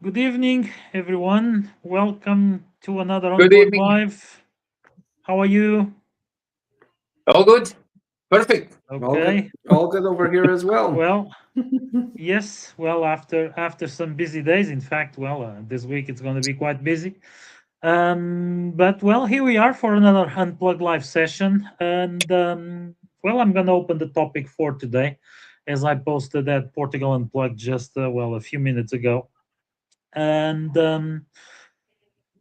Good evening, everyone. Welcome to another Good Unplugged evening. Live. How are you? All good? Perfect. All good. Okay. All good over here as well. Well, yes. Well, after some busy days, in fact, this week it's going to be quite busy. But here we are for another Unplugged Live session, and I'm going to open the topic for today, as I posted that Portugal Unplugged just a few minutes ago, and.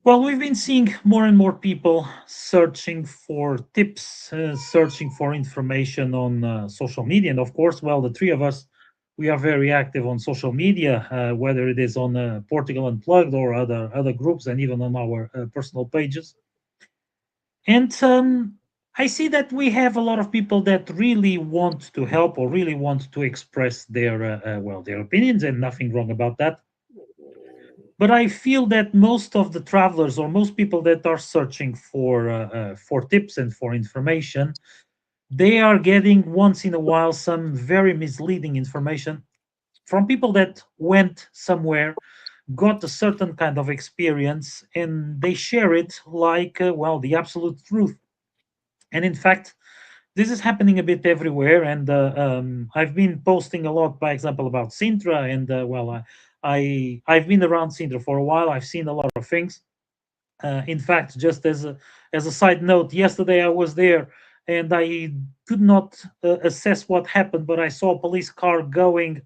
We've been seeing more and more people searching for tips, searching for information on social media. And of course, the three of us, we are very active on social media, whether it is on Portugal Unplugged or other groups, and even on our personal pages. And I see that we have a lot of people that really want to help or really want to express their opinions, and nothing wrong about that. But I feel that most of the travelers or most people that are searching for tips and for information, they are getting once in a while some very misleading information from people that went somewhere, got a certain kind of experience, and they share it like the absolute truth. And in fact, this is happening a bit everywhere, and I've been posting a lot, by example, about Sintra, and I've been around Sintra for a while. I've seen a lot of things. In fact, just as a side note, yesterday I was there, and I could not assess what happened, but I saw a police car going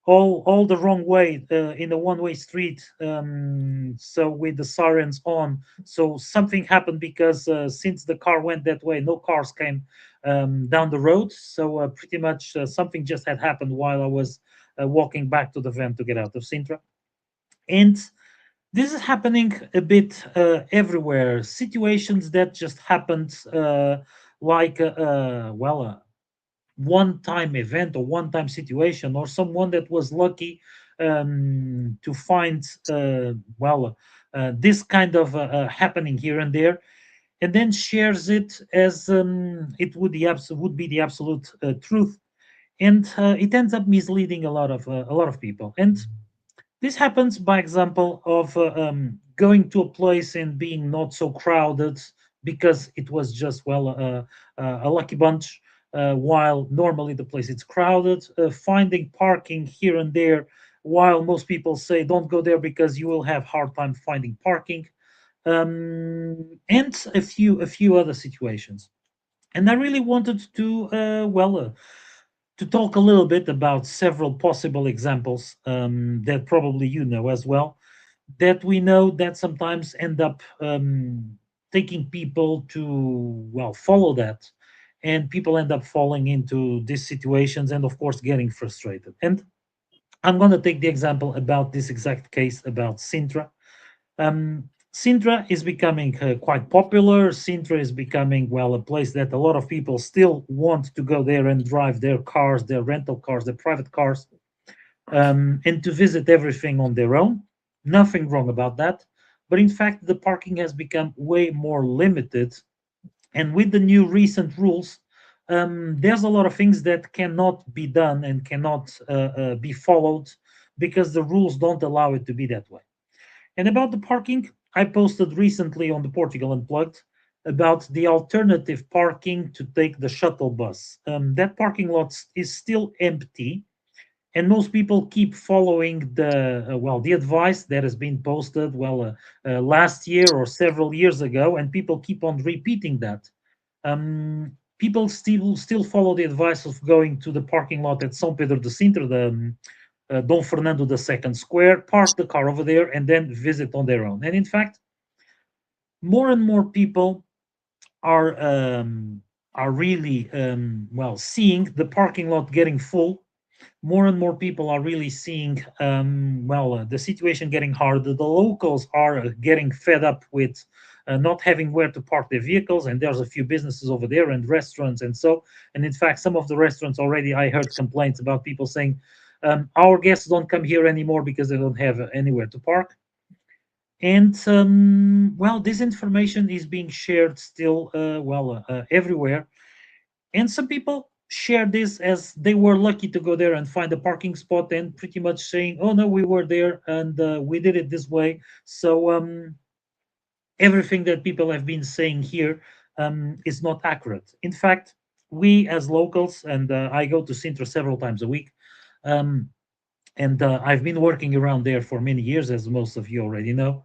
all the wrong way in a one-way street, so with the sirens on. So something happened because since the car went that way, no cars came down the road. So pretty much something just had happened while I was walking back to the van to get out of Sintra. And this is happening a bit everywhere. Situations that just happened, like one-time event or one-time situation, or someone that was lucky to find this kind of happening here and there, and then shares it as it would be the absolute truth, and it ends up misleading a lot of people. And this happens by example of going to a place and being not so crowded because it was just a lucky bunch. While normally the place is crowded, finding parking here and there, while most people say don't go there because you will have hard time finding parking, and a few other situations. And I really wanted to talk a little bit about several possible examples that probably you know as well, that we know that sometimes end up taking people to follow that, and people end up falling into these situations and of course getting frustrated. And I'm going to take the example about this exact case about Sintra. Sintra is becoming quite popular. Sintra is becoming, a place that a lot of people still want to go there and drive their cars, their rental cars, their private cars, and to visit everything on their own. Nothing wrong about that. But in fact, the parking has become way more limited. And with the new recent rules, there's a lot of things that cannot be done and cannot be followed because the rules don't allow it to be that way. And about the parking, I posted recently on the Portugal Unplugged about the alternative parking to take the shuttle bus. That parking lot is still empty, and most people keep following the advice that has been posted last year or several years ago, and people keep on repeating that. People still follow the advice of going to the parking lot at São Pedro de Sintra, the Dom Fernando II Square, park the car over there, and then visit on their own. And in fact, more and more people are really seeing the parking lot getting full. More and more people are really seeing the situation getting harder. The locals are getting fed up with not having where to park their vehicles, and there's a few businesses over there and restaurants. And in fact, some of the restaurants already, I heard complaints about people saying our guests don't come here anymore because they don't have anywhere to park. And this information is being shared still everywhere. And some people share this as they were lucky to go there and find a parking spot, and pretty much saying, "Oh no, we were there and we did it this way." So everything that people have been saying here is not accurate. In fact, we as locals, and I go to Sintra several times a week, um, and I've been working around there for many years, as most of you already know.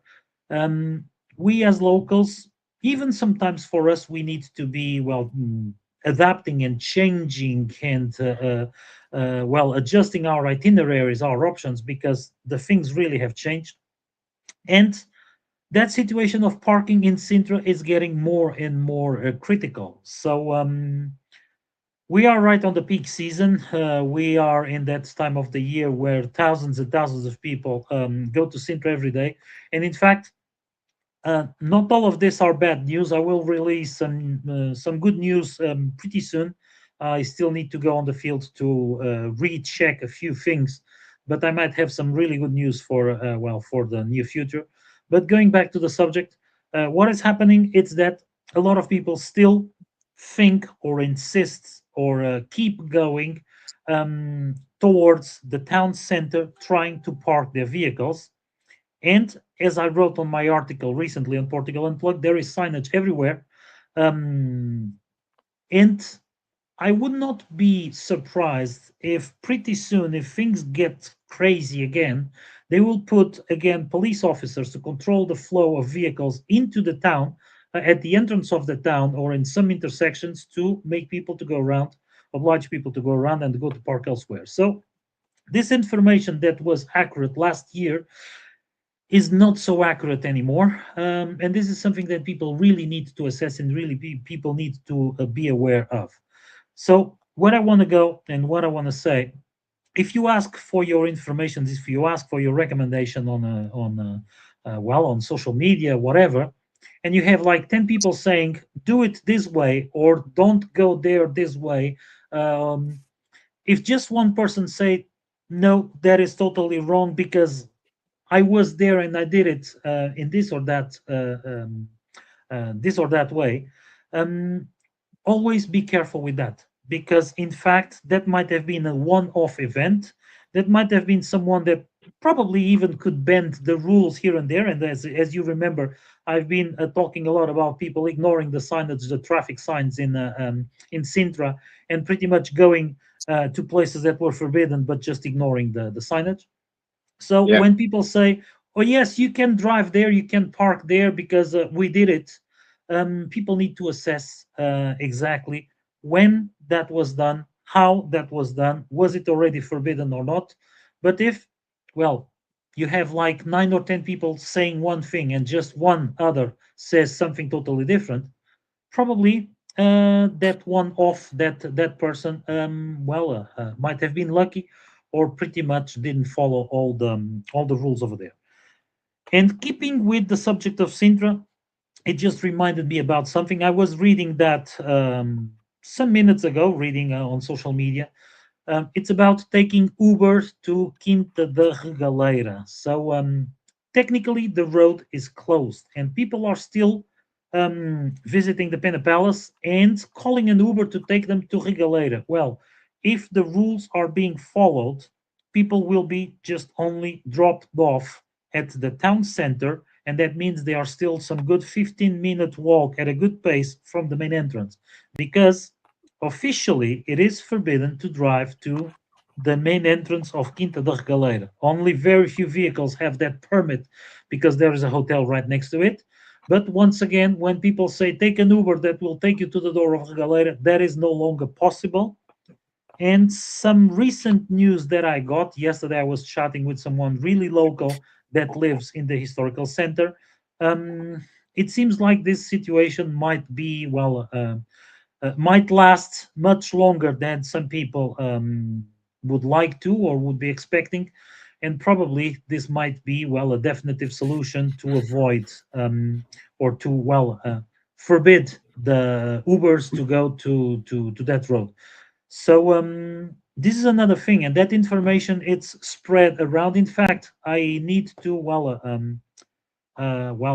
Um, we as locals, even sometimes for us, we need to be adapting and changing and adjusting our itineraries, our options, because the things really have changed. And that situation of parking in Sintra is getting more and more critical. So we are right on the peak season. We are in that time of the year where thousands and thousands of people go to Sintra every day. And in fact, not all of this are bad news. I will release some good news pretty soon. I still need to go on the field to recheck a few things, but I might have some really good news for for the near future. But going back to the subject, what is happening is that a lot of people still think or insist or keep going towards the town center, trying to park their vehicles. And as I wrote on my article recently on Portugal Unplugged, there is signage everywhere. Um, and I would not be surprised if pretty soon, if things get crazy again, they will put again police officers to control the flow of vehicles into the town, at the entrance of the town, or in some intersections to make people to go around, oblige people to go around and go to park elsewhere. So this information that was accurate last year is not so accurate anymore. And this is something that people really need to assess and really people need to be aware of. So, what I want to go and what I want to say, if you ask for your information, if you ask for your recommendation on social media, whatever, and you have like 10 people saying, do it this way or don't go there this way, um, if just one person say, no, that is totally wrong because I was there and I did it in this or that way. Um, Always be careful with that because, in fact, that might have been a one-off event. That might have been someone that probably even could bend the rules here and there. And as you remember, I've been talking a lot about people ignoring the signage, the traffic signs in Sintra, and pretty much going to places that were forbidden, but just ignoring the signage. So Yeah. when people say, "Oh yes, you can drive there, you can park there because we did it," people need to assess exactly when that was done, how that was done, was it already forbidden or not. But if, well, you have like 9 or 10 people saying one thing and just one other says something totally different, probably that one off that person might have been lucky or pretty much didn't follow all the rules over there. And keeping with the subject of Sintra, it just reminded me about something I was reading that some minutes ago, reading on social media. It's about taking Uber to Quinta da Regaleira. So technically, the road is closed, and people are still visiting the Pena Palace and calling an Uber to take them to Regaleira. Well, if the rules are being followed, people will be just only dropped off at the town center, and that means they are still some good 15-minute walk at a good pace from the main entrance because officially, it is forbidden to drive to the main entrance of Quinta da Regaleira. Only very few vehicles have that permit because there is a hotel right next to it. But once again, when people say take an Uber that will take you to the door of Regaleira, that is no longer possible. And some recent news that I got yesterday, I was chatting with someone really local that lives in the historical center. Um, it seems like this situation might be, might last much longer than some people would like to or would be expecting. And probably this might be, a definitive solution to avoid or to, forbid the Ubers to go to that road. So this is another thing, and that information it's spread around. In fact, I need to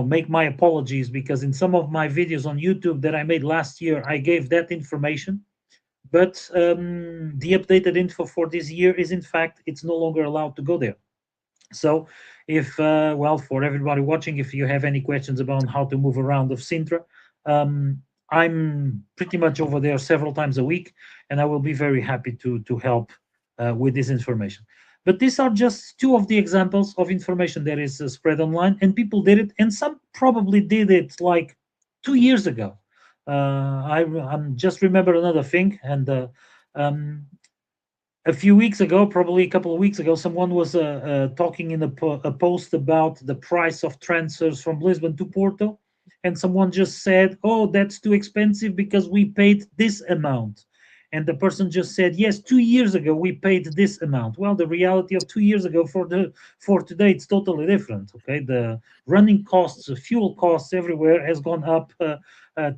make my apologies because in some of my videos on YouTube that I made last year, I gave that information. but the updated info for this year is, in fact, it's no longer allowed to go there. So, if well, for everybody watching, if you have any questions about how to move around of Sintra, um, I'm pretty much over there several times a week, and I will be very happy to help with this information. But these are just two of the examples of information that is spread online, and people did it, and some probably did it like 2 years ago. I'm just remember another thing, and um, a few weeks ago, probably a couple of weeks ago, someone was talking in a post about the price of transfers from Lisbon to Porto, and someone just said, "Oh, that's too expensive because we paid this amount." And the person just said, "Yes, 2 years ago we paid this amount." Well, the reality of 2 years ago for today, it's totally different. Okay, the running costs, fuel costs everywhere has gone up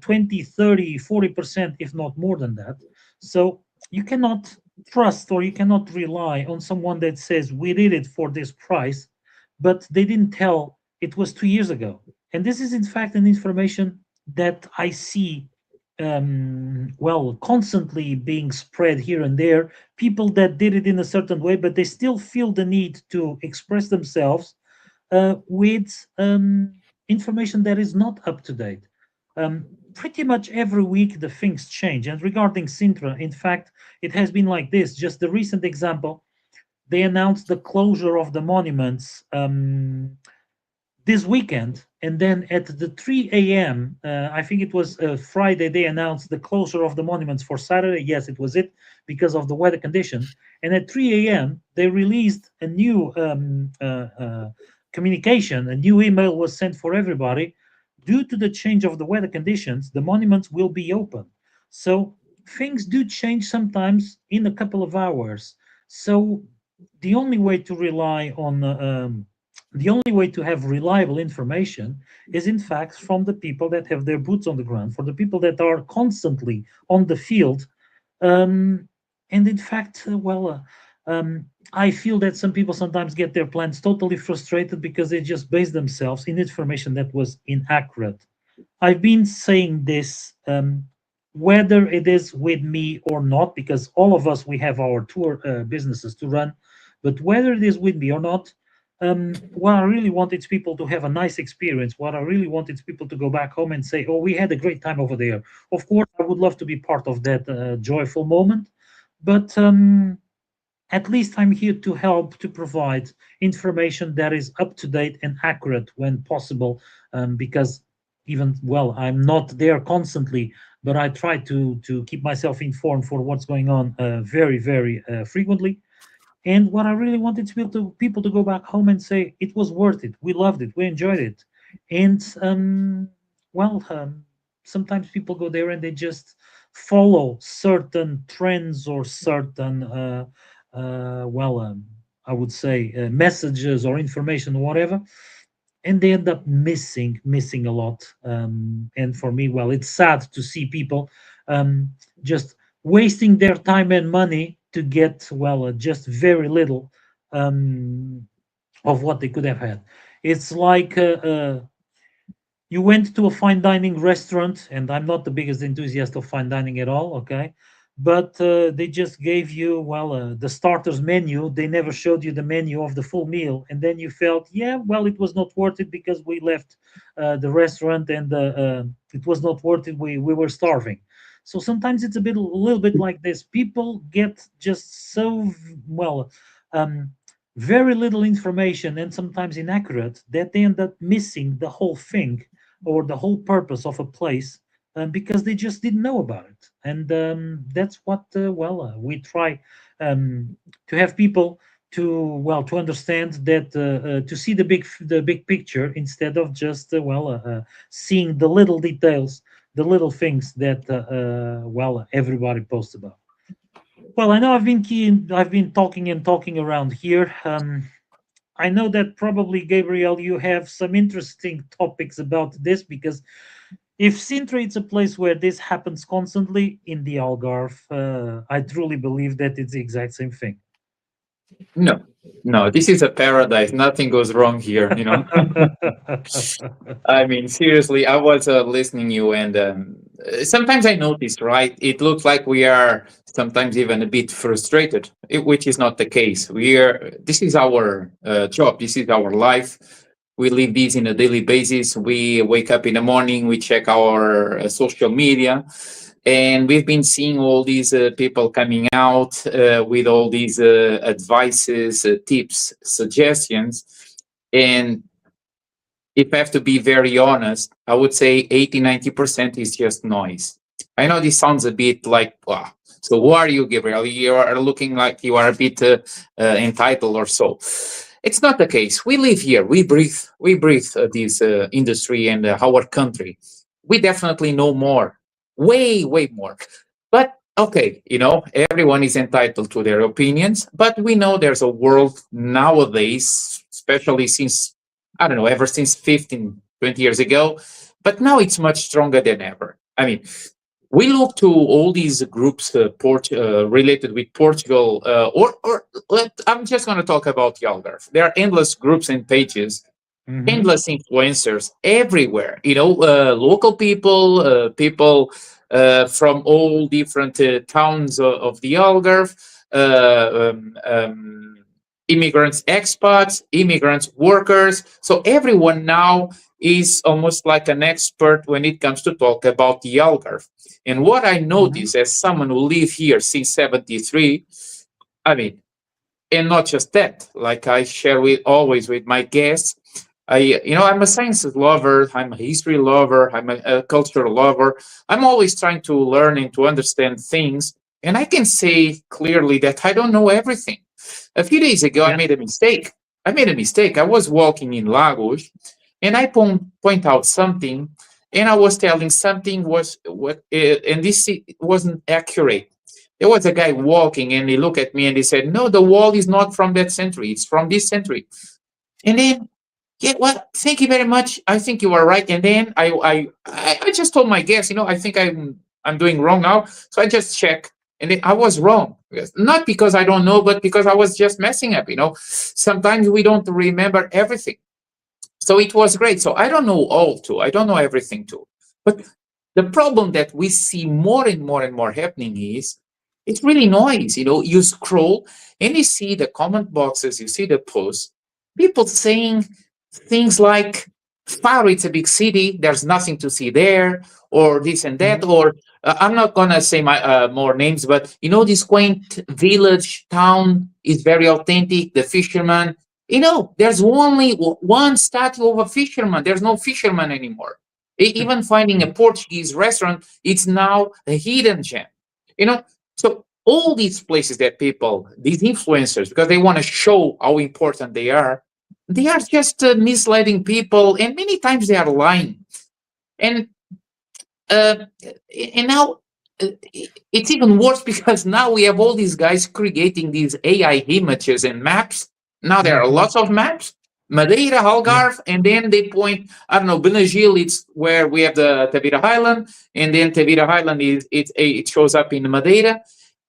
20, 30, 40%, if not more than that. So you cannot trust or you cannot rely on someone that says we did it for this price, but they didn't tell it was 2 years ago. And this is in fact an information that I see well constantly being spread here and there. People that did it in a certain way, but they still feel the need to express themselves with information that is not up to date. Pretty much every week the things change. And regarding Sintra, in fact, it has been like this. Just the recent example, they announced the closure of the monuments this weekend, and then at the 3 a.m., I think it was Friday, they announced the closure of the monuments for Saturday. Yes, it was it because of the weather conditions. And at 3 a.m., they released a new communication, a new email was sent for everybody. Due to the change of the weather conditions, the monuments will be open. So things do change sometimes in a couple of hours. So the only way to rely on the only way to have reliable information is in fact from the people that have their boots on the ground, for the people that are constantly on the field. And in fact, I feel that some people sometimes get their plans totally frustrated because they just base themselves in information that was inaccurate. I've been saying this, whether it is with me or not, because all of us, we have our tour businesses to run, but whether it is with me or not, what I really want is people to have a nice experience. What I really want is people to go back home and say, "Oh, we had a great time over there." Of course, I would love to be part of that joyful moment, but at least I'm here to help to provide information that is up to date and accurate when possible. Because even well, I'm not there constantly, but I try to keep myself informed for what's going on very frequently. And what I really wanted to people to go back home and say it was worth it. We loved it. We enjoyed it. And well, sometimes people go there and they just follow certain trends or certain, well, I would say messages or information, or whatever, and they end up missing a lot. And for me, well, it's sad to see people just wasting their time and money to get well just very little um, of what they could have had. It's like you went to a fine dining restaurant, and I'm not the biggest enthusiast of fine dining at all, okay? But they just gave you, well, the starters menu. They never showed you the menu of the full meal. And then you felt, yeah, well, it was not worth it because we left the restaurant and it was not worth it. We were starving. So sometimes it's a little bit like this. People get just so, well, um, very little information and sometimes inaccurate that they end up missing the whole thing or the whole purpose of a place because they just didn't know about it. And that's what we try um, to have people to understand that to see the big picture instead of just seeing the little details, the little things that everybody posts about. Well, I know I've been talking and talking around here. I know that probably, Gabriel, you have some interesting topics about this because if Sintra is a place where this happens constantly in the Algarve, I truly believe that it's the exact same thing. No, no, this is a paradise. Nothing goes wrong here. I mean, seriously, I was listening you, and sometimes I notice, right? It looks like we are sometimes even a bit frustrated, which is not the case. We are. This is our job. This is our life. We live this in a daily basis. We wake up in the morning. We check our social media, and we've been seeing all these people coming out with all these advices, tips, suggestions, and if I have to be very honest, I would say 80-90% is just noise. I know this sounds a bit like, wow. So who are you, Gabriel? You are looking like you are a bit entitled or so. It's not the case. We live here. We breathe this industry and our country. We definitely know more, way, way more. But okay, everyone is entitled to their opinions. But we know there's a world nowadays, especially since I don't know, ever since 15, 20 years ago. But now it's much stronger than ever. I mean, we look to all these groups related with Portugal, I'm just going to talk about the Algarve. There are endless groups and pages, Hmm. endless influencers everywhere. Local people, people from all different towns of the Algarve, uh, um, um, immigrants, expats, immigrants, workers. So everyone now is almost like an expert when it comes to talk about the Algarve. And what I Hmm. notice as someone who live here since 73, I mean, and not just that, like I share with always with my guests, I'm a science lover, I'm a history lover, I'm a cultural lover. I'm always trying to learn and to understand things. And I can say clearly that I don't know everything. A few days ago, I Yeah. made a mistake. I was walking in Lagos, and I point out something, and I was telling something was what, and this wasn't accurate. There was a guy walking, and he looked at me and he said, "No, the wall is not from that century; it's from this century." And then, yeah, well, thank you very much. I think you are right. And then I just told my guest, I think I'm doing wrong now. So I just check, and then I was wrong. Yes. Not because I don't know, but because I was just messing up. Sometimes we don't remember everything. So it was great. So I don't know all too. I don't know everything too. But the problem that we see more and more and more happening is it's really noise. You scroll and you see the comment boxes, you see the posts, people saying things like, Faro, it's a big city, there's nothing to see there, or this and that, Hmm. or I'm not gonna say my more names, but this quaint village town is very authentic. The fisherman, there's only one statue of a fisherman. There's no fisherman anymore. Even finding a Portuguese restaurant, it's now a hidden gem. You know, so all these places that people, these influencers, because they want to show how important they are just misleading people, and many times they are lying. And uh, and now it's even worse because now we have all these guys creating these AI images and maps. Now there are Hmm. lots of maps. Madeira, Yeah. Algarve, and then they point, I don't know, Benagil, it's where we have the Tavira Highland, and then Tavira Highland it shows up in Madeira.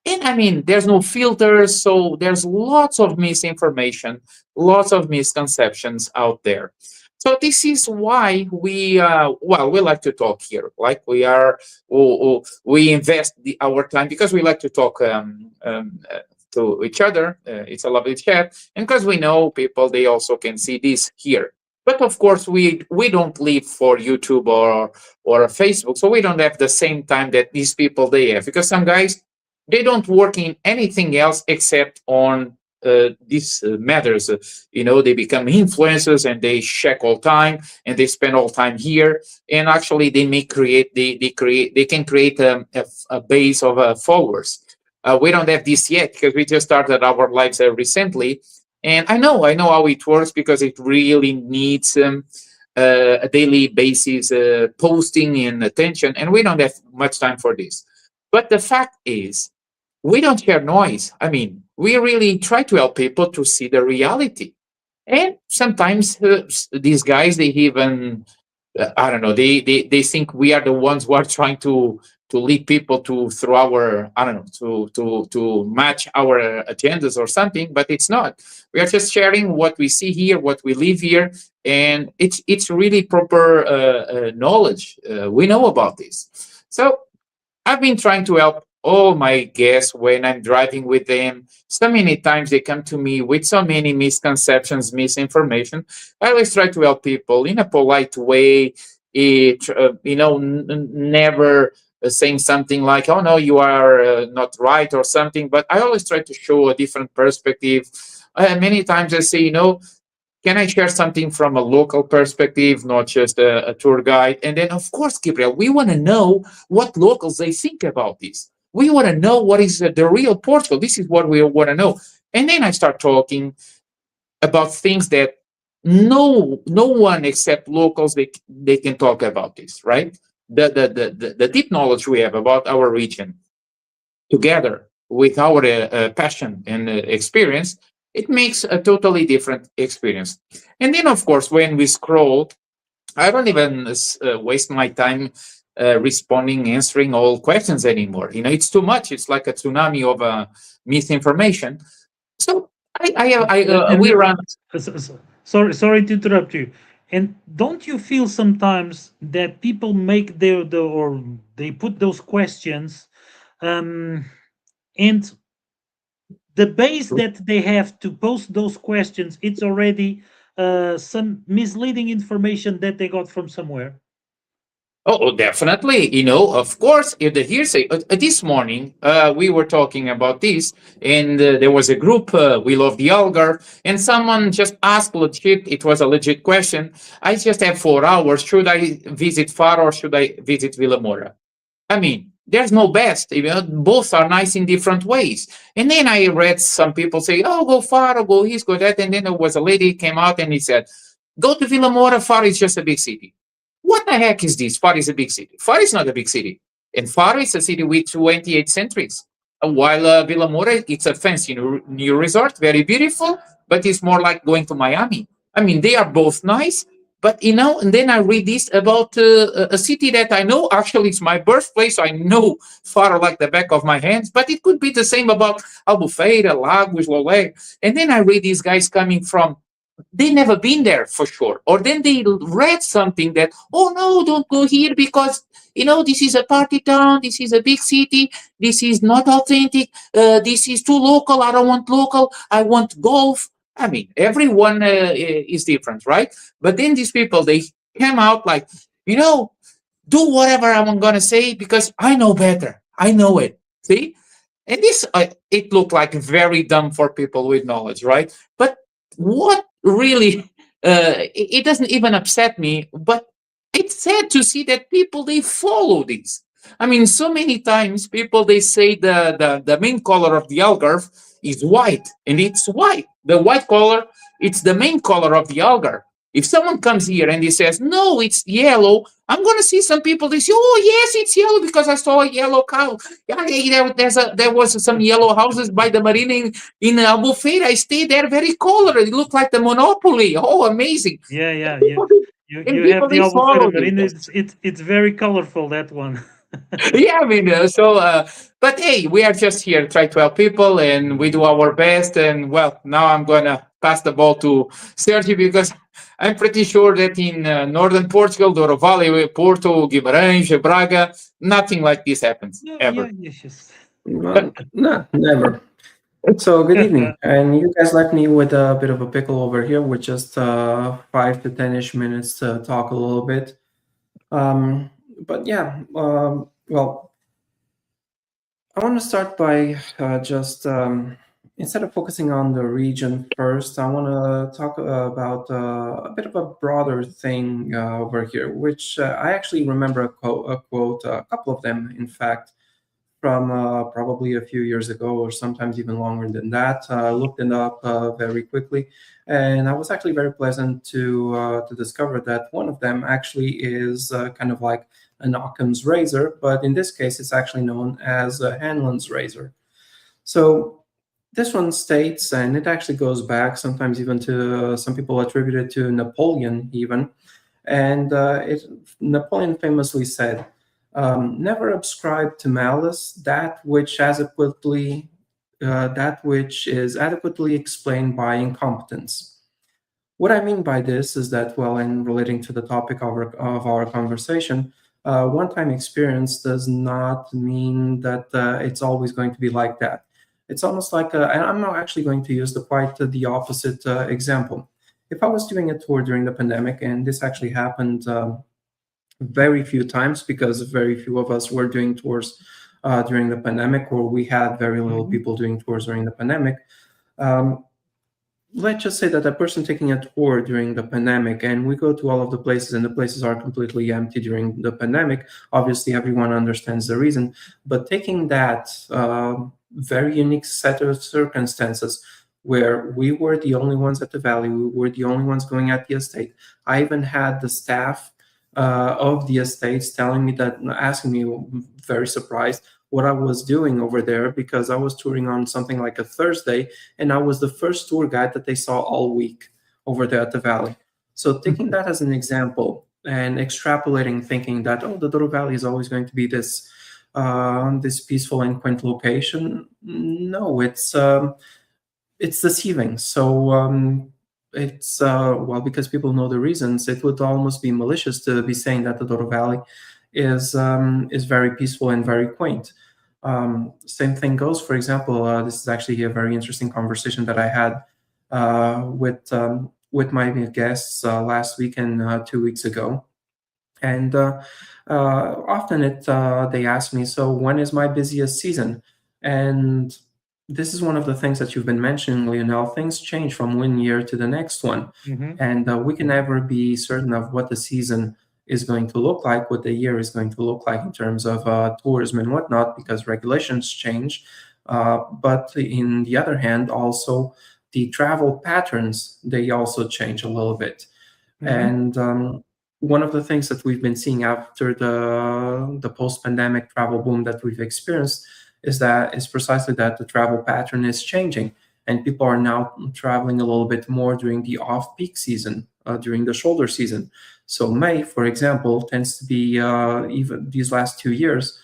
And I mean, there's no filters, so there's lots of misinformation, lots of misconceptions out there. So this is why we like to talk here. Like we invest our time because we like to talk to each other. It's a lovely chat, and because we know people, they also can see this here. But of course, we don't live for YouTube or Facebook, so we don't have the same time that these people they have. Because some guys they don't work in anything else except on these matters. They become influencers and they check all time and they spend all time here. And actually, they can create a base of followers. We don't have this yet because we just started our lives recently. And I know how it works because it really needs a daily basis posting and attention, and we don't have much time for this. But the fact is, we don't share noise. I mean, we really try to help people to see the reality. And sometimes these guys, they even, I don't know, they think we are the ones who are trying to lead people to through our, I don't know, to match our agendas or something, but it's not. We are just sharing what we see here, what we live here, and it's really proper knowledge. We know about this. So I've been trying to help all my guests when I'm driving with them. So many times they come to me with so many misconceptions, misinformation. I always try to help people in a polite way. Never saying something like, "Oh no, you are not right" or something. But I always try to show a different perspective. Many times I say, can I share something from a local perspective, not just a tour guide? And then, of course, Gabriel, we want to know what locals they think about this. We want to know what is the real Portugal. This is what we want to know. And then I start talking about things that no one except locals they can talk about this, right? The deep knowledge we have about our region together with our passion and experience, it makes a totally different experience. And then, of course, when we scroll, I don't even waste my time responding, answering all questions anymore. It's too much. It's like a tsunami of misinformation. So we And run. sorry to interrupt you. And don't you feel sometimes that people make or they put those questions, um, and the base that they have to post those questions, it's already some misleading information that they got from somewhere? Oh, definitely. Of course, if the hearsay. This morning, we were talking about this, and there was a group, We Love the Algarve, and someone just asked legit, it was a legit question. I just have 4 hours. Should I visit Faro or should I visit Vila Moura? I mean, there's no best. Both are nice in different ways. And then I read some people say, "Oh, go Faro, go this, go that." And then there was a lady came out and he said, "Go to Vila Moura. Faro is just a big city." What the heck is this? Faro is a big city. Faro is not a big city. And Faro is a city with 28 centuries. While Vila Moura, it's a fancy new resort, very beautiful, but it's more like going to Miami. I mean, they are both nice, but and then I read this about a city that I know. Actually, it's my birthplace, so I know Faro like the back of my hands. But it could be the same about Albufeira, Lagos, Lolé. And then I read these guys coming from they never been there for sure, or then they read something that, oh no, don't go here because this is a party town, this is a big city, this is not authentic, this is too local, I don't want local, I want golf. I mean, everyone is different, right? But then these people, they came out like, you know do whatever I'm gonna say because I know better, I know it. See, and this, it looked like very dumb for people with knowledge, right? But what really, it doesn't even upset me, but it's sad to see that people, they follow this. I mean, so many times people, they say the main color of the Algarve is white, and it's white. The white color, it's the main color of the Algarve. If someone comes here and he says, no, it's yellow, I'm going to see some people, they say, oh, yes, it's yellow because I saw a yellow cow. Yeah, there was some yellow houses by the marina in Albufeira. I stayed there, very colored. It looked like the Monopoly. Oh, amazing. Yeah, And yeah, people, you have the they Albufeira follow Marine. this. It's very colorful, that one. Yeah, I mean, but hey, we are just here to try to help people and we do our best. And well, now I'm going to pass the ball to Sergio because I'm pretty sure that in northern Portugal, Douro Valley, Porto, Guimarães, Braga, nothing like this happens Yeah, yeah, ever. yes, yes. No, no, never. So, good evening. And you guys left me with a bit of a pickle over here with just 5 to 10-ish minutes to talk a little bit. But yeah, well, I want to start by just instead of focusing on the region first, I want to talk about a bit of a broader thing over here, which I actually remember a quote, a couple of them, in fact, from probably a few years ago, or sometimes even longer than that. I looked it up very quickly, and I was actually very pleasant to discover that one of them actually is kind of like an Occam's razor, but in this case, it's actually known as a Hanlon's razor. So this one states, and it actually goes back sometimes even to some people attribute it to Napoleon even, and Napoleon famously said, "Never ascribe to malice that which is adequately explained by incompetence." What I mean by this is that, well, in relating to the topic of our conversation, One-time experience does not mean that it's always going to be like that. It's almost like, and I'm not actually going to use the opposite example. If I was doing a tour during the pandemic, and this actually happened very few times because very few of us were doing tours during the pandemic, or we had very little Mhm. people doing tours during the pandemic. Um, let's just say that a person taking a tour during the pandemic, and we go to all of the places and the places are completely empty during the pandemic. Obviously everyone understands the reason, but taking that very unique set of circumstances where we were the only ones at the valley, we were the only ones going at the estate. I even had the staff of the estates telling me that, asking me, very surprised, what I was doing over there, because I was touring on something like a Thursday, and I was the first tour guide that they saw all week over there at the valley. So taking that as an example and extrapolating, thinking that, oh, the Douro Valley is always going to be this peaceful and quaint location. No, it's deceiving. So it's well, because people know the reasons, it would almost be malicious to be saying that the Douro Valley is very peaceful and very quaint. Same thing goes, for example, this is actually a very interesting conversation that I had with my guests last week and 2 weeks ago. And often they ask me, so when is my busiest season? And this is one of the things that you've been mentioning, Lionel. Things change from one year to the next one. Mhm. And we can never be certain of what the season is going to look like, what the year is going to look like in terms of tourism and whatnot, because regulations change. But in the other hand, also the travel patterns, they also change a little bit. Mhm. And one of the things that we've been seeing after the post-pandemic travel boom that we've experienced is precisely that the travel pattern is changing, and people are now traveling a little bit more during the off-peak season, during the shoulder season. So May, for example, tends to be even these last 2 years.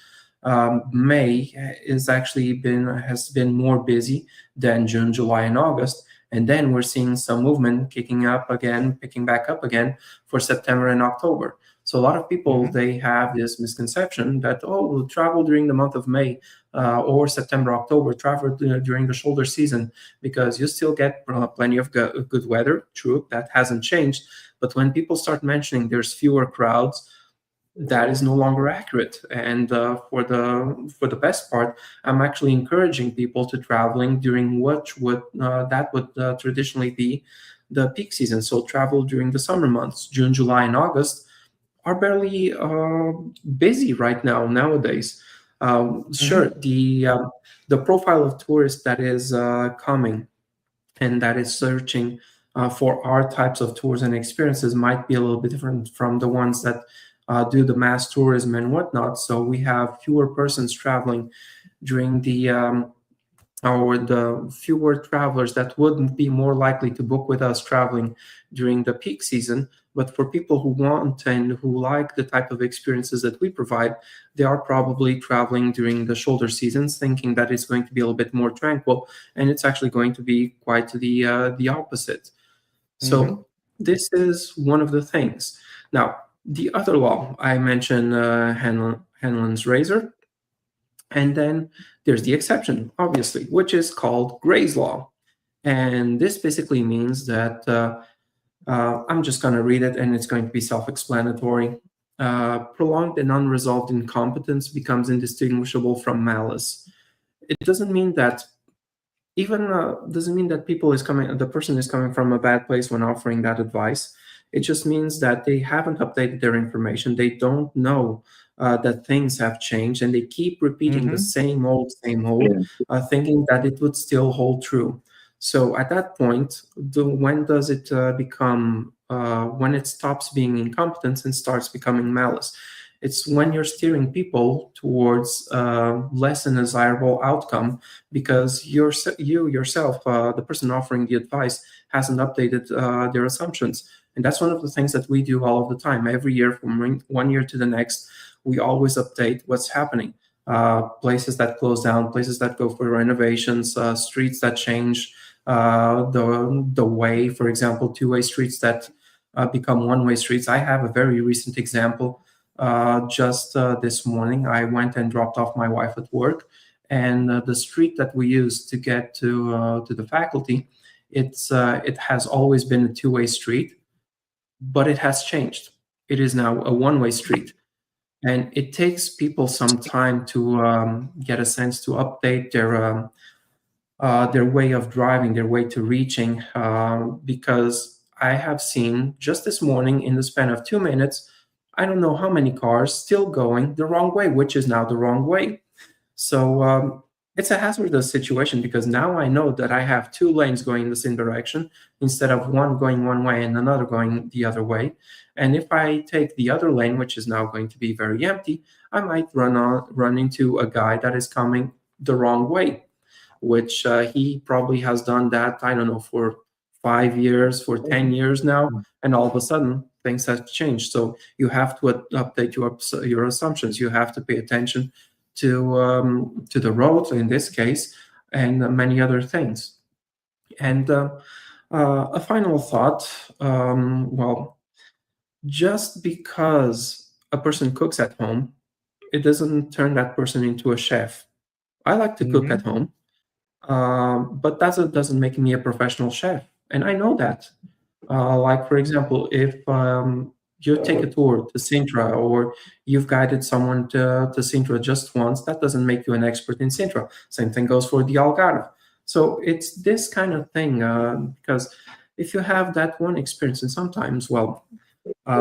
May is actually been has been more busy than June, July, and August, and then we're seeing some movement picking back up again for September and October. So a lot of people, Mhm. they have this misconception that, oh, we'll travel during the month of May or September, October, travel during the shoulder season, because you still get plenty of good weather. True, that hasn't changed. But when people start mentioning there's fewer crowds, that is no longer accurate. And for the best part, I'm actually encouraging people to traveling during what would that would traditionally be the peak season. So travel during the summer months. June, July, and August are barely busy right now nowadays. Sure, Mhm. the profile of tourists that is coming and that is searching for our types of tours and experiences might be a little bit different from the ones that do the mass tourism and whatnot. So we have fewer persons traveling during or the fewer travelers that would be more likely to book with us traveling during the peak season. But for people who want and who like the type of experiences that we provide, they are probably traveling during the shoulder seasons, thinking that it's going to be a little bit more tranquil, and it's actually going to be quite the opposite. Mhm. So this is one of the things. Now, the other law I mentioned, Hanlon's razor, and then there's the exception, obviously, which is called Gray's law. And this basically means that I'm just going to read it and it's going to be self explanatory. Prolonged and unresolved incompetence becomes indistinguishable from malice. It doesn't mean that even doesn't mean that the person is coming from a bad place when offering that advice. It just means that they haven't updated their information. They don't know that things have changed, and they keep repeating the Mhm. same old, thinking that it would still hold true. So at that point, when does it become when it stops being incompetence and starts becoming malice? It's when you're steering people towards less than desirable outcome, because you yourself, the person offering the advice, hasn't updated their assumptions. And that's one of the things that we do all of the time. Every year, from one year to the next, we always update what's happening. Places that close down, places that go for renovations, streets that change the way, for example, two-way streets that become one-way streets. I have a very recent example. Just this morning, I went and dropped off my wife at work, and the street that we use to get to the faculty, it has always been a two-way street, but it has changed. It is now a one-way street, and it takes people some time to get a sense to update their way of driving, their way to reaching, because I have seen just this morning in the span of 2 minutes, I don't know how many cars still going the wrong way, which is now the wrong way. So it's a hazardous situation because now I know that I have two lanes going in the same direction instead of one going one way and another going the other way. And if I take the other lane, which is now going to be very empty, I might run into a guy that is coming the wrong way, which he probably has done that, I don't know, for 5 years, for 10 years now. And all of a sudden, things have changed. So you have to update your assumptions. You have to pay attention to the roads in this case, and many other things. And a final thought, well, just because a person cooks at home, it doesn't turn that person into a chef. I like to cook at Mhm. home, but doesn't make me a professional chef, and I know that. Like for example, if you take a tour to Sintra or you've guided someone to Sintra just once, that doesn't make you an expert in Sintra. Same thing goes for the Algarve. So it's this kind of thing, because if you have that one experience, and sometimes, well,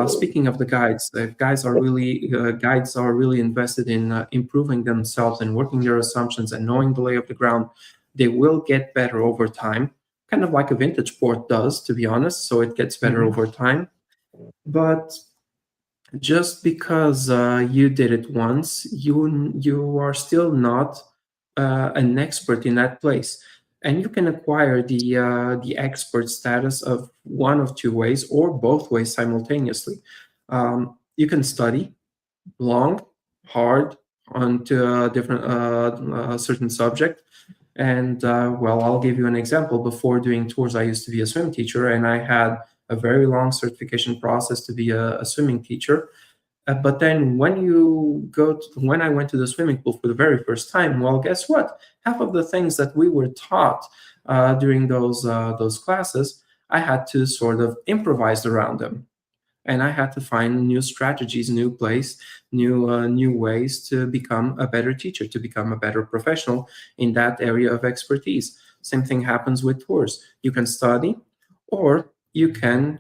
speaking of the guides, guides are really invested in improving themselves and working their assumptions and knowing the lay of the ground. They will get better over time, kind of like a vintage port does, to be honest. So it gets better Mhm. over time. But just because you did it once, you are still not an expert in that place, and you can acquire the expert status of one of two ways or both ways simultaneously. You can study long, hard onto a different certain subject. And well, I'll give you an example. Before doing tours, I used to be a swim teacher, and I had a very long certification process to be a swimming teacher. But then when I went to the swimming pool for the very first time, well, guess what? Half of the things that we were taught during those classes, I had to sort of improvise around them, and I had to find new strategies, new plays, new ways to become a better teacher, to become a better professional in that area of expertise. Same thing happens with tours. You can study, or you can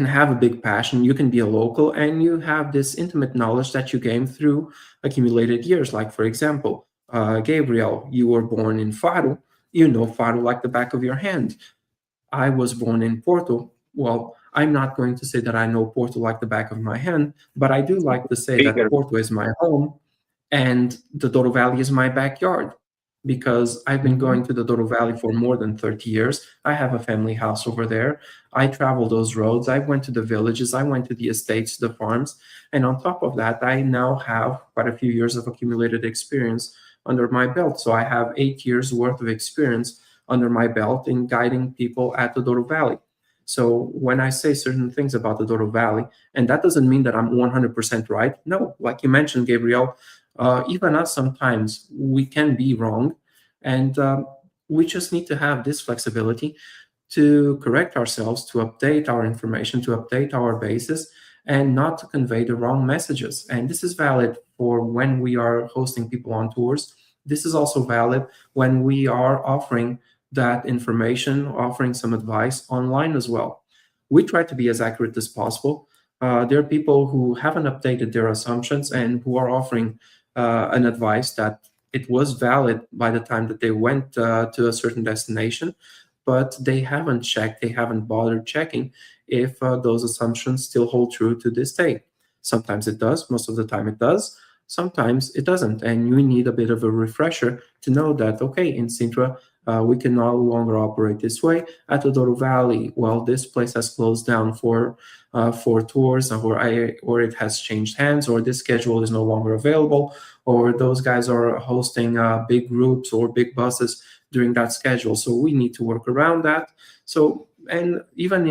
have a big passion, you can be a local, and you have this intimate knowledge that you gain through accumulated years. Like, for example, Gabriel, you were born in Faro, you know Faro like the back of your hand. I was born in Porto. Well, I'm not going to say that I know Porto like the back of my hand, but I do like to say that Bigger. Porto is my home and the Douro Valley is my backyard because I've been Mhm. going to the Douro Valley for more than 30 years. I have a family house over there. I travel those roads. I went to the villages. I went to the estates, the farms. And on top of that, I now have quite a few years of accumulated experience under my belt. So I have 8 years worth of experience under my belt in guiding people at the Douro Valley. So when I say certain things about the Douro Valley, and that doesn't mean that I'm 100% right. No, like you mentioned, Gabriel, even us sometimes we can be wrong, and we just need to have this flexibility to correct ourselves, to update our information, to update our basis, and not to convey the wrong messages. And this is valid for when we are hosting people on tours. This is also valid when we are offering that information, offering some advice online as well. We try to be as accurate as possible. There are people who haven't updated their assumptions and who are offering an advice that it was valid by the time that they went to a certain destination, but they haven't checked, they haven't bothered checking if those assumptions still hold true to this day. Sometimes it does, most of the time it does, sometimes it doesn't. And you need a bit of a refresher to know that, okay, in Sintra, we can no longer operate this way. At the Douro Valley, well, this place has closed down for tours, or it has changed hands, or this schedule is no longer available, or those guys are hosting big groups or big buses during that schedule. So we need to work around that. So, and even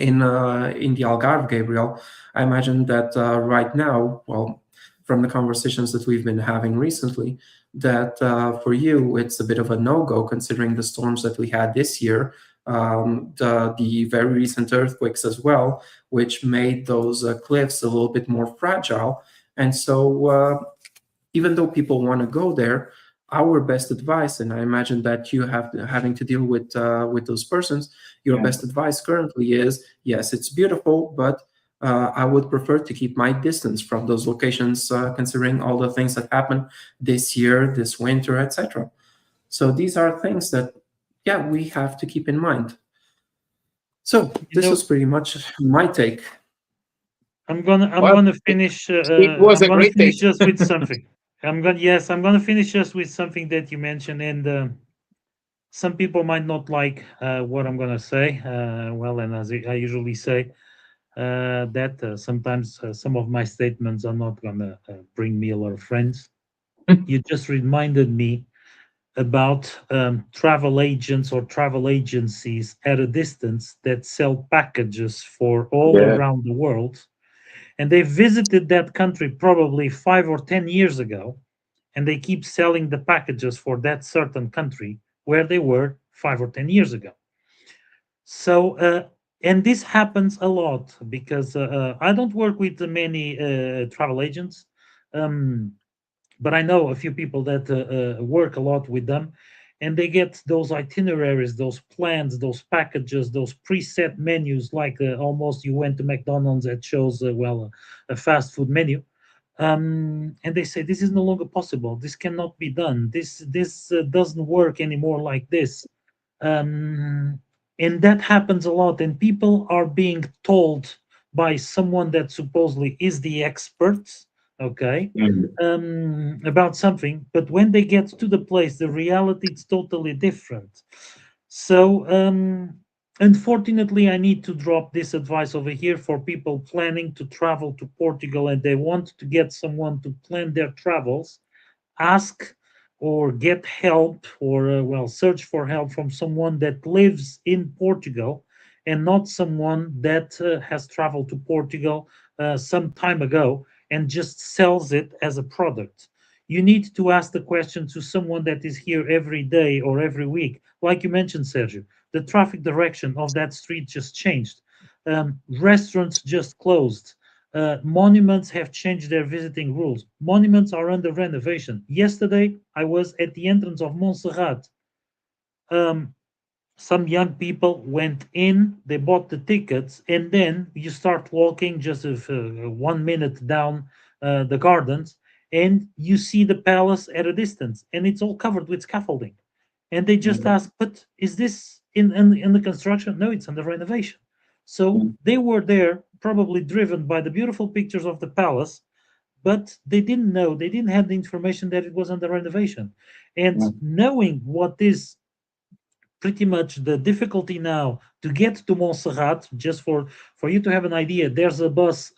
in the Algarve, Gabriel. I imagine that right now, well, from the conversations that we've been having recently, that for you it's a bit of a no-go considering the storms that we had this year, the very recent earthquakes as well, which made those cliffs a little bit more fragile. And so, even though people want to go there, our best advice, and I imagine that you have having to deal with those persons, your Yeah. best advice currently is yes, it's beautiful, but I would prefer to keep my distance from those locations, considering all the things that happened this year, this winter, etc. So these are things that, yeah, we have to keep in mind. So You this was know, pretty much my take. I'm Well, gonna it, finish. it was I'm a gonna great finish take. just with something. I'm gonna finish just with something that you mentioned, and some people might not like what I'm gonna say. Well, and as I usually say, that sometimes some of my statements are not gonna bring me a lot of friends. You just reminded me about travel agents or travel agencies at a distance that sell packages for all Yeah. around the world, and they visited that country probably 5 or 10 years ago, and they keep selling the packages for that certain country where they were 5 or 10 years ago. So, and this happens a lot because I don't work with many travel agents, um, but I know a few people that work a lot with them, and they get those itineraries, those plans, those packages, those preset menus, like almost you went to McDonald's that shows a fast food menu, and they say this is no longer possible. This cannot be done. This doesn't work anymore like this, um, and that happens a lot. And people are being told by someone that supposedly is the expert, okay, Mm. about something, but when they get to the place, the reality is totally different. So, unfortunately, I need to drop this advice over here for people planning to travel to Portugal and they want to get someone to plan their travels. Ask or get help or, search for help from someone that lives in Portugal and not someone that has traveled to Portugal some time ago and just sells it as a product. You need to ask the question to someone that is here every day or every week. Like you mentioned, Sergio, the traffic direction of that street just changed. Restaurants just closed. Monuments have changed their visiting rules. Monuments are under renovation. Yesterday, I was at the entrance of Montserrat. Um, some young people went in, they bought the tickets, and then you start walking just 1 minute down the gardens, and you see the palace at a distance, and it's all covered with scaffolding. And they just Mm. ask, but is this in the construction? No, it's under renovation. So Mm. they were there, probably driven by the beautiful pictures of the palace, but they didn't know, they didn't have the information that it was under renovation. And Mm. knowing what is pretty much the difficulty now to get to Montserrat, just for you to have an idea, there's a bus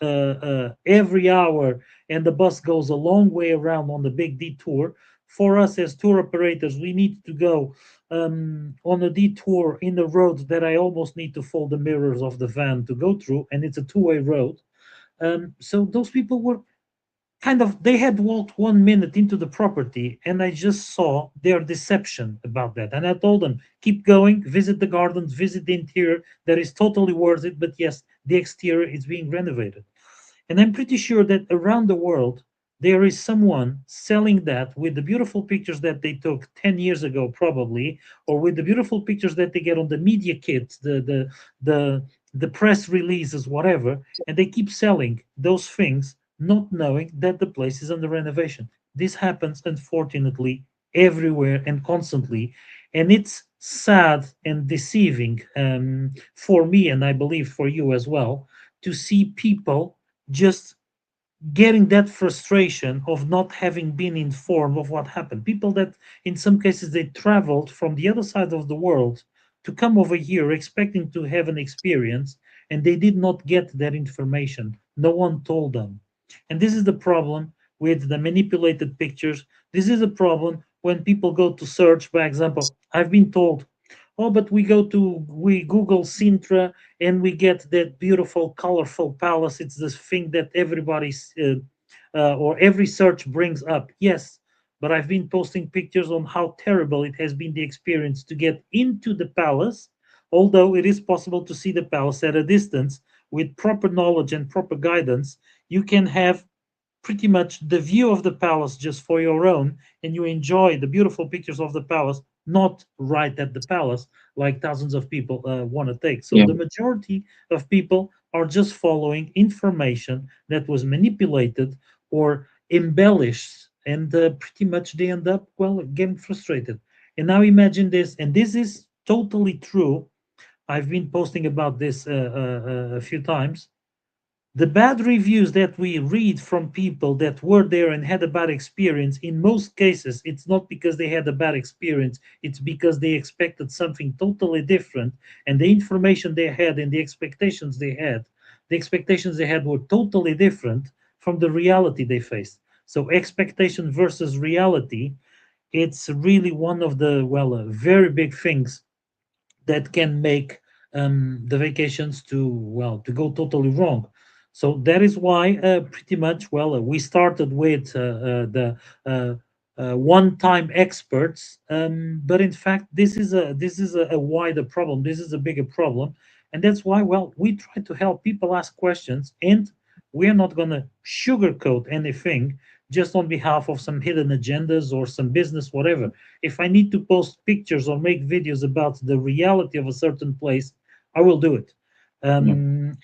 every hour, and the bus goes a long way around on the big detour. For us as tour operators, we need to go on a detour in a road that I almost need to fold the mirrors of the van to go through, and it's a two-way road. So those people were kind of, they had walked 1 minute into the property, and I just saw their deception about that, and I told them, keep going, visit the gardens, visit the interior, that is totally worth it, but yes, the exterior is being renovated. And I'm pretty sure that around the world there is someone selling that with the beautiful pictures that they took 10 years ago, probably, or with the beautiful pictures that they get on the media kits, the the press releases, whatever, and they keep selling those things, not knowing that the place is under renovation. This happens, unfortunately, everywhere and constantly, and it's sad and deceiving, for me, and I believe for you as well, to see people just getting that frustration of not having been informed of what happened. People that, in some cases, they traveled from the other side of the world to come over here expecting to have an experience, and they did not get that information. No one told them. And this is the problem with the manipulated pictures. This is a problem when people go to search. By example, I've been told, Oh, but we Google Sintra and we get that beautiful, colorful palace. It's this thing that everybody's or every search brings up. Yes, but I've been posting pictures on how terrible it has been the experience to get into the palace. Although it is possible to see the palace at a distance with proper knowledge and proper guidance, you can have pretty much the view of the palace just for your own, and you enjoy the beautiful pictures of the palace, not right at the palace like thousands of people want to take. So Yeah. the majority of people are just following information that was manipulated or embellished, and pretty much they end up, well, getting frustrated. And now imagine this, and this is totally true. I've been posting about this a few times. The bad reviews that we read from people that were there and had a bad experience, in most cases, it's not because they had a bad experience, it's because they expected something totally different. And the information they had and the expectations they had were totally different from the reality they faced. So, expectation versus reality, it's really one of the, well, very big things that can make the vacations to, well, to go totally wrong. So that is why pretty much, well, we started with the one-time experts, but in fact this is a wider problem. This is a bigger problem, and that's why, well, we try to help people ask questions, and we're not going to sugarcoat anything just on behalf of some hidden agendas or some business, whatever. If I need to post pictures or make videos about the reality of a certain place, I will do it. Yeah.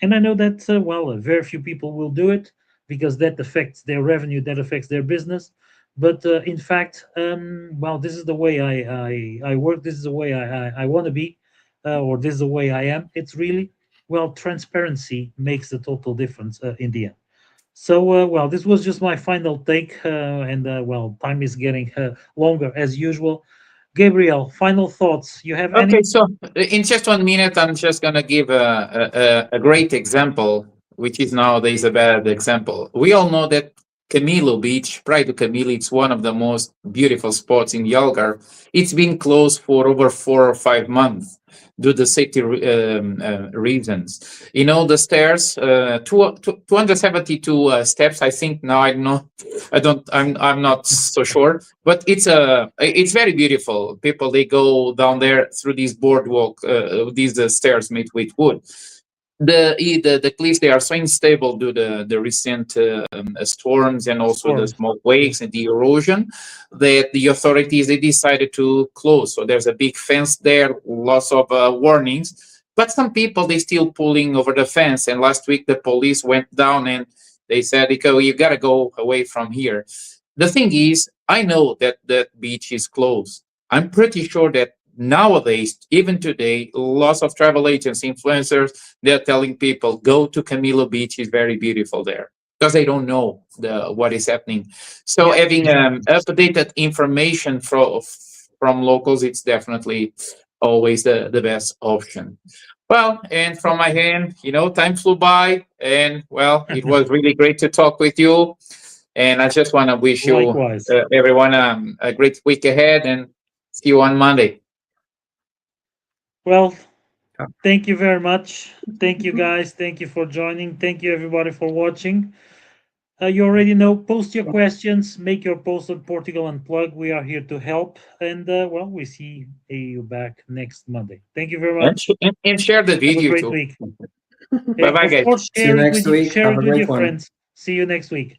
And I know that, well, very few people will do it because that affects their revenue, that affects their business. But in fact, well, this is the way I work. This is the way I want to be, or this is the way I am. It's really, well, transparency makes the total difference in the end. So, well, this was just my final take, and well, time is getting longer as usual. Gabriel, final thoughts. You have Okay, any? so in just 1 minute, I'm just going to give a great example, which is nowadays a bad example. We all know that Camilo Beach, Praia do Camilo, it's one of the most beautiful spots in the Algarve. It's been closed for over 4 or 5 months due to safety reasons. You know, the stairs, 272 steps, I think now, I'm not so sure, but it's very beautiful. People, they go down there through these boardwalk, these stairs made with wood. The cliffs, they are so unstable due to the recent storms and also the Storms. small Yeah. waves and the erosion, that the authorities, they decided to close. So there's a big fence there, lots of warnings, but some people, they still pulling over the fence. And last week the police went down and they said, "Iko, you gotta go away from here." The thing is, I know that that beach is closed. I'm pretty sure that nowadays, even today, lots of travel agents, influencers, they're telling people, go to Camilo Beach, is very beautiful there, because they don't know what is happening. So Yeah, having exactly. updated information from locals, it's definitely always the best option. Well, and from my hand, time flew by, and well, it was really great to talk with you. And I just want to wish you, Likewise. everyone, a great week ahead, and see you on Monday. Well, thank you very much. Thank you, guys. Thank you for joining. Thank you, everybody, for watching. You already know, post your questions, make your post on Portugal Unplugged. We are here to help. And, well, we see you back next Monday. Thank you very And, much. and share the Have a video great too. week. Bye bye, Of guys. course, See you next week. share Have it a with great your one. friends. See you next week.